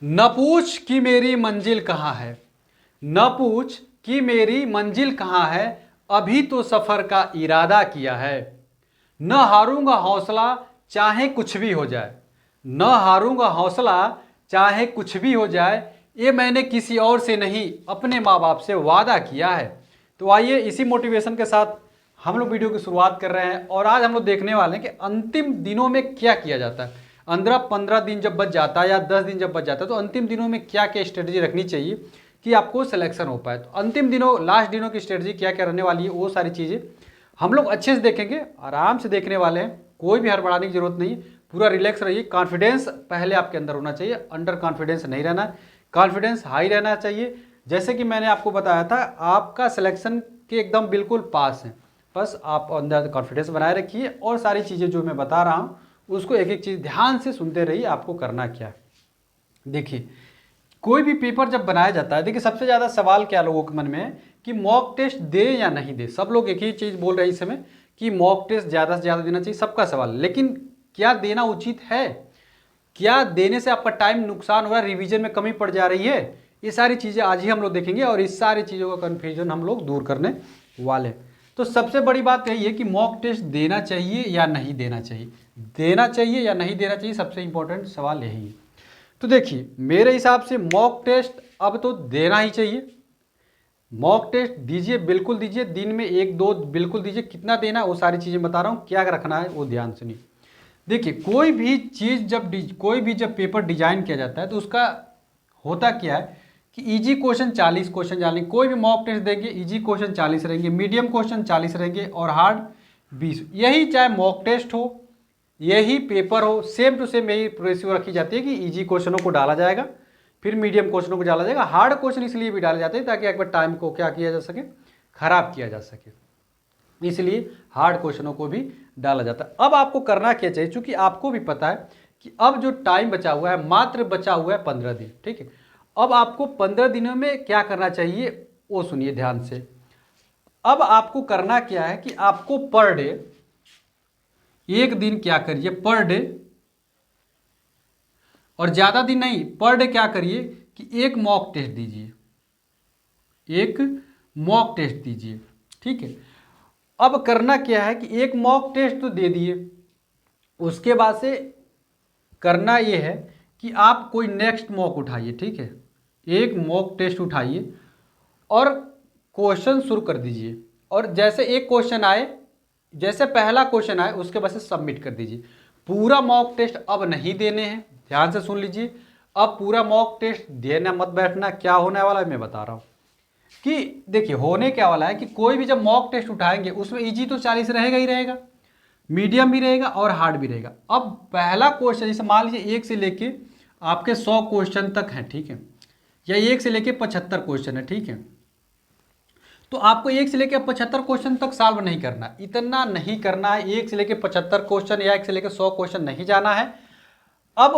न पूछ कि मेरी मंजिल कहाँ है, न पूछ कि मेरी मंजिल कहाँ है, अभी तो सफर का इरादा किया है। न हारूंगा हौसला चाहे कुछ भी हो जाए, न हारूंगा हौसला चाहे कुछ भी हो जाए, ये मैंने किसी और से नहीं अपने माँ बाप से वादा किया है। तो आइए इसी मोटिवेशन के साथ हम लोग वीडियो की शुरुआत कर रहे हैं और आज हम लोग देखने वाले हैं कि अंतिम दिनों में क्या किया जाता है। 15 दिन जब बच जाता है या 10 दिन जब बच जाता है तो अंतिम दिनों में क्या क्या स्ट्रेटजी रखनी चाहिए कि आपको सिलेक्शन हो पाए। तो अंतिम दिनों लास्ट दिनों की स्ट्रेटजी क्या क्या रहने वाली है वो सारी चीज़ें हम लोग अच्छे से देखेंगे, आराम से देखने वाले हैं, कोई भी हड़बड़ाने की जरूरत नहीं है। पूरा रिलैक्स रहिए, कॉन्फिडेंस पहले आपके अंदर होना चाहिए, अंडर कॉन्फिडेंस नहीं रहना, कॉन्फिडेंस हाई रहना चाहिए। जैसे कि मैंने आपको बताया था आपका सिलेक्शन के एकदम बिल्कुल पास है, बस आप अंदर कॉन्फिडेंस बनाए रखिए और सारी चीज़ें जो मैं बता रहा हूँ उसको एक एक चीज़ ध्यान से सुनते रहिए। आपको करना क्या है, देखिए कोई भी पेपर जब बनाया जाता है, देखिए सबसे ज़्यादा सवाल क्या लोगों के मन में है कि मॉक टेस्ट दे या नहीं दे। सब लोग एक ही चीज़ बोल रहे हैं इस समय कि मॉक टेस्ट ज़्यादा से ज़्यादा देना चाहिए, सबका सवाल। लेकिन क्या देना उचित है, क्या देने से आपका टाइम नुकसान हो रहा है, रिवीजन में कमी पड़ जा रही है, ये सारी चीज़ें आज ही हम लोग देखेंगे और इस सारी चीज़ों का कन्फ्यूजन हम लोग दूर करने वाले हैं। तो सबसे बड़ी बात यही है कि मॉक टेस्ट देना चाहिए या नहीं देना चाहिए, देना चाहिए या नहीं देना चाहिए, सबसे इंपॉर्टेंट सवाल यही है। तो देखिए मेरे हिसाब से मॉक टेस्ट अब तो देना ही चाहिए। मॉक टेस्ट दीजिए, बिल्कुल दीजिए, दिन में 1-2 बिल्कुल दीजिए। कितना देना है वो सारी चीज़ें बता रहा हूँ, क्या रखना है वो ध्यान सुनिए। देखिए कोई भी चीज़ जब पेपर डिजाइन किया जाता है तो उसका होता क्या है कि इजी क्वेश्चन 40 क्वेश्चन डालेंगे। कोई भी मॉक टेस्ट देंगे इजी क्वेश्चन 40 रहेंगे, मीडियम क्वेश्चन 40 रहेंगे और हार्ड 20। यही चाहे मॉक टेस्ट हो यही पेपर हो, सेम टू सेम यही रेशियो रखी जाती है कि इजी क्वेश्चनों को डाला जाएगा, फिर मीडियम क्वेश्चनों को डाला जाएगा। हार्ड क्वेश्चन इसलिए भी डाले जाते हैं ताकि एक बार टाइम को क्या किया जा सके, खराब किया जा सके, इसलिए हार्ड क्वेश्चनों को भी डाला जाता है। अब आपको करना क्या चाहिए, चूंकि आपको भी पता है कि अब जो टाइम बचा हुआ है, मात्र बचा हुआ है 15 दिन, ठीक है। अब आपको 15 दिनों में क्या करना चाहिए वो सुनिए ध्यान से। अब आपको करना क्या है कि आपको पर डे, एक दिन क्या करिए पर डे, और ज्यादा दिन नहीं, पर डे क्या करिए कि एक मॉक टेस्ट दीजिए, एक मॉक टेस्ट दीजिए, ठीक है। अब करना क्या है कि एक मॉक टेस्ट तो दे दिए, उसके बाद से करना यह है कि आप कोई नेक्स्ट मॉक उठाइए, ठीक है। एक मॉक टेस्ट उठाइए और क्वेश्चन शुरू कर दीजिए, और जैसे एक क्वेश्चन आए, जैसे पहला क्वेश्चन आए उसके बाद से सबमिट कर दीजिए। पूरा मॉक टेस्ट अब नहीं देने हैं, ध्यान से सुन लीजिए। अब पूरा मॉक टेस्ट देना मत बैठना। क्या होने वाला है मैं बता रहा हूँ कि देखिए होने क्या वाला है कि कोई भी जब मॉक टेस्ट उठाएंगे उसमें इजी तो 40 रहेगा ही रहेगा, मीडियम भी रहेगा और हार्ड भी रहेगा। अब पहला क्वेश्चन जैसे मान लीजिए 1 से लेके आपके 100 क्वेश्चन तक है, ठीक है, या 1 से लेके 75 क्वेश्चन है, ठीक है। तो आपको 1 से लेकर 75 क्वेश्चन तक सॉल्व नहीं करना, इतना नहीं करना है। 1 से लेकर 75 क्वेश्चन या 1 से लेकर 100 क्वेश्चन नहीं जाना है। अब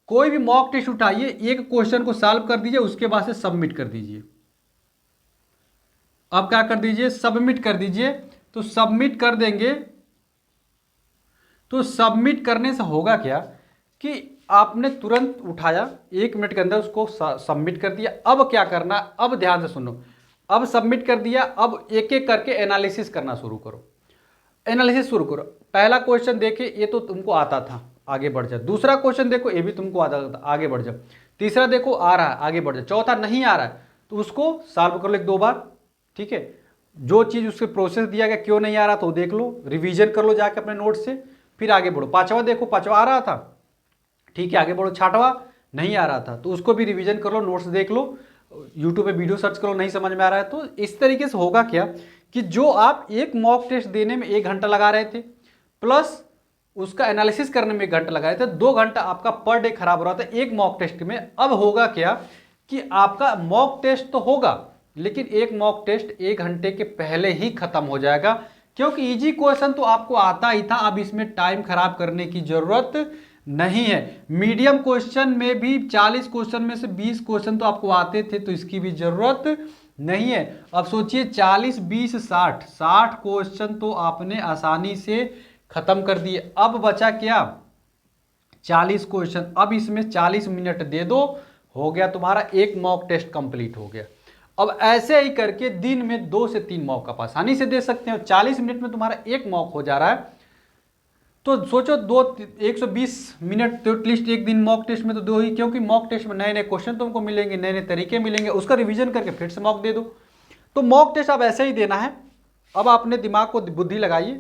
कोई भी मॉक टेस्ट उठाइए, एक क्वेश्चन को सॉल्व कर दीजिए, उसके बाद से सबमिट कर दीजिए। अब क्या कर दीजिए, सबमिट कर दीजिए। तो सबमिट कर देंगे तो सबमिट करने से होगा क्या कि आपने तुरंत उठाया, 1 मिनट के अंदर उसको सबमिट कर दिया। अब क्या करना, अब ध्यान से सुनो। अब सबमिट कर दिया, अब एक एक करके एनालिसिस करना शुरू करो, एनालिसिस शुरू करो। पहला क्वेश्चन देखे ये तो तुमको आता था, आगे बढ़ जाओ। दूसरा क्वेश्चन देखो ये भी तुमको आता था, आगे बढ़ जाओ। तीसरा देखो आ रहा है, आगे बढ़ जाओ। चौथा नहीं आ रहा है तो उसको सॉल्व कर लो 1-2 बार, ठीक है। जो चीज़ उसके प्रोसेस दिया गया क्यों नहीं आ रहा तो देख लो, रिवीजन कर लो जाके अपने नोट से, फिर आगे बढ़ो। पांचवा देखो, पांचवा आ रहा था, ठीक है, आगे बढ़ो। छठवा नहीं आ रहा था तो उसको भी रिवीजन कर लो, नोट्स देख लो, यूट्यूब पे वीडियो सर्च करो, नहीं समझ में आ रहा है तो इस तरीके से होगा क्या कि जो आप एक मॉक टेस्ट देने में 1 घंटा लगा रहे थे प्लस उसका एनालिसिस करने में 1 घंटा लगा रहे थे, 2 घंटा आपका पर डे खराब हो रहा था एक मॉक टेस्ट में। अब होगा क्या कि आपका मॉक टेस्ट तो होगा लेकिन एक मॉक टेस्ट 1 घंटे के पहले ही खत्म हो जाएगा, क्योंकि इजी क्वेश्चन तो आपको आता ही था। अब इसमें टाइम खराब करने की जरूरत नहीं है। मीडियम क्वेश्चन में भी 40 क्वेश्चन में से 20 क्वेश्चन तो आपको आते थे तो इसकी भी जरूरत नहीं है। अब सोचिए 40 20 60 क्वेश्चन तो आपने आसानी से खत्म कर दिए। अब बचा क्या, 40 क्वेश्चन। अब इसमें 40 मिनट दे दो, हो गया तुम्हारा एक मॉक टेस्ट कंप्लीट हो गया। अब ऐसे ही करके दिन में 2 से 3 मॉक आप आसानी से दे सकते हो। 40 मिनट में तुम्हारा एक मॉक हो जा रहा है, तो सोचो 120 मिनट तो एटलीस्ट एक दिन मॉक टेस्ट में तो दो ही, क्योंकि मॉक टेस्ट में नए नए क्वेश्चन तुमको मिलेंगे, नए नए तरीके मिलेंगे, उसका रिवीजन करके फिर से मॉक दे दो। तो मॉक टेस्ट अब ऐसे ही देना है। अब अपने दिमाग को बुद्धि लगाइए,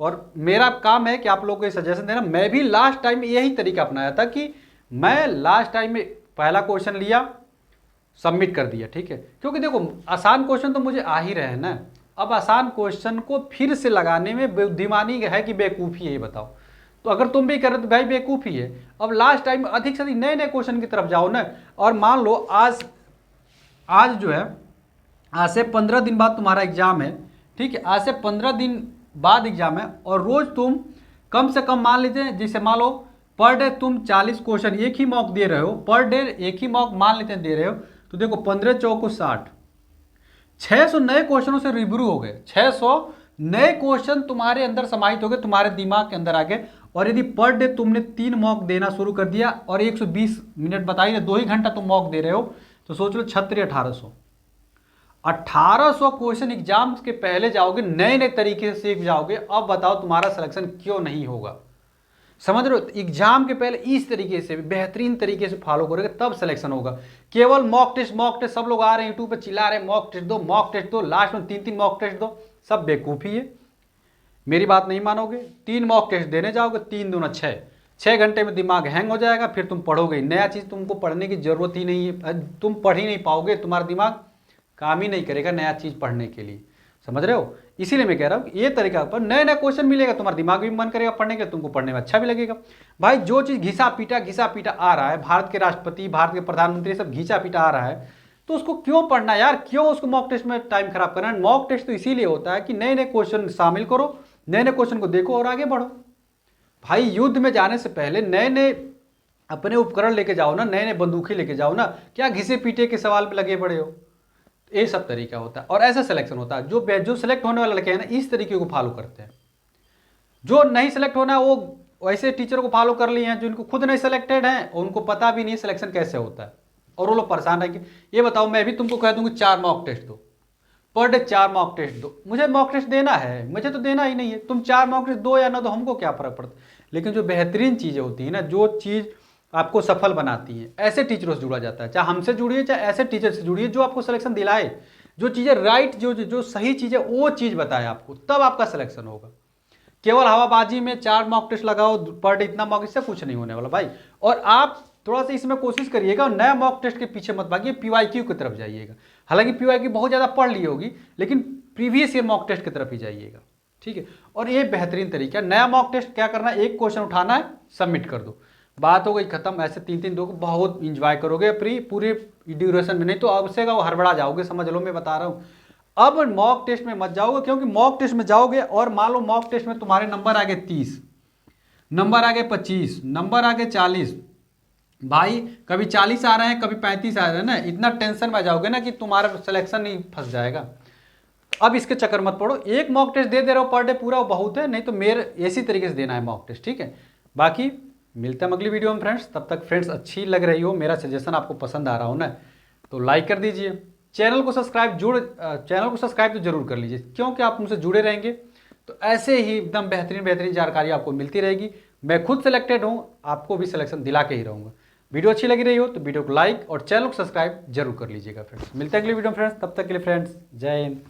और मेरा काम है कि आप लोगों को ये सजेशन देना। मैं भी लास्ट टाइम यही तरीका अपनाया था कि मैं लास्ट टाइम में पहला क्वेश्चन लिया, सबमिट कर दिया, ठीक है, क्योंकि देखो आसान क्वेश्चन तो मुझे आ ही रहे हैं ना। अब आसान क्वेश्चन को फिर से लगाने में बुद्धिमानी है कि बेवकूफ़ी है, ये बताओ। तो अगर तुम भी कर रहे तो भाई बेवकूफ़ी है। अब लास्ट टाइम अधिक से अधिक नए नए क्वेश्चन की तरफ जाओ ना। और मान लो आज जो है, आज से 15 दिन बाद तुम्हारा एग्जाम है, ठीक है, आज से 15 दिन बाद एग्जाम है, और रोज़ तुम कम से कम मान लीजिए, जैसे मान लो पर डे तुम 40 क्वेश्चन एक ही मॉक दे रहे हो, पर डे एक ही मॉक मान लेते हैं दे रहे हो, तो देखो 15 चौको 60, 600 नए क्वेश्चनों से रिव्यू हो गए। 600 नए क्वेश्चन तुम्हारे अंदर समाहित हो गए, तुम्हारे दिमाग के अंदर आ गए। और यदि पर डे तुमने 3 मॉक देना शुरू कर दिया, और 120 मिनट बताइए 2 ही घंटा तुम मॉक दे रहे हो, तो सोच लो 1800 क्वेश्चन एग्जाम के पहले जाओगे, नए नए तरीके से सीख जाओगे। अब बताओ तुम्हारा सिलेक्शन क्यों नहीं होगा? समझ रहे हो? एग्जाम के पहले इस तरीके से बेहतरीन तरीके से फॉलो करोगे तब सिलेक्शन होगा। केवल मॉक टेस्ट सब लोग आ रहे हैं यूट्यूब पे चिल्ला रहे हैं मॉक टेस्ट दो, लास्ट में 3 मॉक टेस्ट दो, सब बेवकूफ़ी है। मेरी बात नहीं मानोगे, 3 मॉक टेस्ट देने जाओगे, 3 दूना 6 घंटे में दिमाग हैंग हो जाएगा, फिर तुम पढ़ोगे नया चीज़, तुमको पढ़ने की जरूरत ही नहीं है, तुम पढ़ ही नहीं पाओगे, तुम्हारा दिमाग काम ही नहीं करेगा नया चीज़ पढ़ने के लिए। समझ रहे हो? इसीलिए मैं कह रहा हूँ ये तरीका पर नया नया क्वेश्चन मिलेगा, तुम्हारा दिमाग भी मन करेगा पढ़ने के, तुमको पढ़ने में अच्छा भी लगेगा। भाई जो चीज़ घिसा पीटा आ रहा है, भारत के राष्ट्रपति, भारत के प्रधानमंत्री सब घिसा पीटा आ रहा है, तो उसको क्यों पढ़ना यार? क्यों उसको मॉक टेस्ट में टाइम खराब करना? मॉक टेस्ट तो इसीलिए होता है कि नए नए क्वेश्चन शामिल करो, नए नए क्वेश्चन को देखो और आगे बढ़ो। भाई युद्ध में जाने से पहले नए नए अपने उपकरण लेके जाओ ना, नए नए बंदूकें लेके जाओ ना, क्या घिसे पीटे के सवाल पे लगे पड़े हो? ये सब तरीका होता है, और ऐसा सिलेक्शन होता है। जो सिलेक्ट होने वाले लड़के हैं ना, इस तरीके को फॉलो करते हैं। जो नहीं सिलेक्ट होना है वो वैसे टीचर को फॉलो कर लिए हैं, जो इनको खुद नहीं सिलेक्टेड हैं, उनको पता भी नहीं सिलेक्शन कैसे होता है, और वो लोग परेशान रहेंगे। ये बताओ, मैं भी तुमको कह दूंगी 4 मॉक टेस्ट दो, पर डे 4 मॉक टेस्ट दो। मुझे मॉक टेस्ट देना है, मुझे तो देना ही नहीं है, तुम 4 मॉक टेस्ट दो या ना दो, हमको क्या फर्क पड़ता। लेकिन जो बेहतरीन चीज़ें होती हैं ना, जो चीज़ आपको सफल बनाती है, ऐसे टीचरों से जुड़ा जाता है। चाहे हमसे जुड़िए, चाहे ऐसे टीचर से जुड़िए जो आपको सिलेक्शन दिलाए, जो चीज़ें राइट, जो सही चीज़ें वो चीज़ बताए आपको, तब आपका सिलेक्शन होगा। केवल हवाबाजी में 4 मॉक टेस्ट लगाओ पर डे इतना मॉक, इससे कुछ नहीं होने वाला भाई। और आप थोड़ा सा इसमें कोशिश करिएगा, नया मॉक टेस्ट के पीछे मत भागिए, पीवाईक्यू की तरफ जाइएगा। हालांकि पीवाईक्यू बहुत ज़्यादा पढ़ ली होगी, लेकिन प्रीवियस ईयर मॉक टेस्ट की तरफ ही जाइएगा, ठीक है। और ये बेहतरीन तरीका, नया मॉक टेस्ट क्या करना है, एक क्वेश्चन उठाना है, सबमिट कर दो, बात हो गई खत्म। ऐसे 3 दो, बहुत इंजॉय करोगे पूरे ड्यूरेशन में। नहीं तो अब से वो हड़बड़ा जाओगे, समझ लो मैं बता रहा हूँ। अब मॉक टेस्ट में मत जाओगे, क्योंकि मॉक टेस्ट में जाओगे और मान लो मॉक टेस्ट में तुम्हारे नंबर आ गए 30, नंबर आ गए 25, नंबर आ गए 40, भाई कभी 40 आ रहे हैं, कभी 35 आ रहे हैं ना, इतना टेंशन में जाओगे ना कि तुम्हारा सिलेक्शन ही फंस जाएगा। अब इसके चक्कर मत पड़ो, एक मॉक टेस्ट दे रहे हो पर डे पूरा, वो बहुत है। नहीं तो मेरे इसी तरीके से देना है मॉक टेस्ट, ठीक है। बाकी मिलते हैं अगली वीडियो में फ्रेंड्स। तब तक फ्रेंड्स अच्छी लग रही हो, मेरा सजेशन आपको पसंद आ रहा हो ना, तो लाइक कर दीजिए, चैनल को सब्सक्राइब तो जरूर कर लीजिए, क्योंकि आप मुझसे जुड़े रहेंगे तो ऐसे ही एकदम बेहतरीन जानकारी आपको मिलती रहेगी। मैं खुद सिलेक्टेड हूँ, आपको भी सिलेक्शन दिला के ही रहूँगा। वीडियो अच्छी लगी रही हो तो वीडियो को लाइक और चैनल को सब्सक्राइब जरूर कर लीजिएगा फ्रेंड्स। मिलते हैं अगली वीडियो में फ्रेंड्स, तब तक के लिए फ्रेंड्स जय हिंद।